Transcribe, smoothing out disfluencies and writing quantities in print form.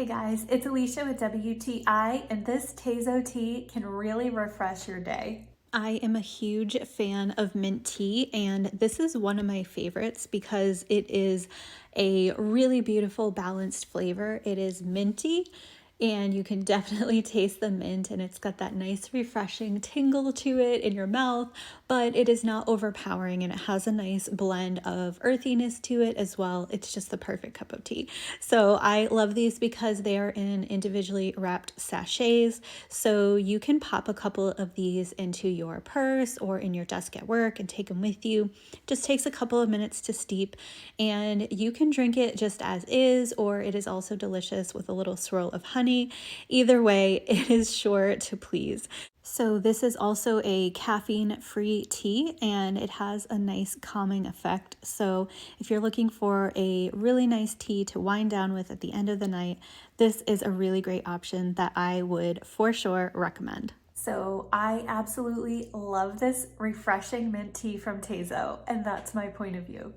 Hey guys, it's Alicia with WTI, and this TAZO tea can really refresh your day. I am a huge fan of mint tea, and this is one of my favorites because it is a really beautiful balanced flavor. It is minty, and you can definitely taste the mint, and it's got that nice refreshing tingle to it in your mouth, but it is not overpowering, and it has a nice blend of earthiness to it as well. It's just the perfect cup of tea. So I love these because they are in individually wrapped sachets, so you can pop a couple of these into your purse or in your desk at work and take them with you. Just takes a couple of minutes to steep, and you can drink it just as is, or it is also delicious with a little swirl of honey. Either way, it is sure to please. So this is also a caffeine-free tea, and it has a nice calming effect. So if you're looking for a really nice tea to wind down with at the end of the night, this is a really great option that I would for sure recommend. So I absolutely love this refreshing mint tea from TAZO, and that's my point of view.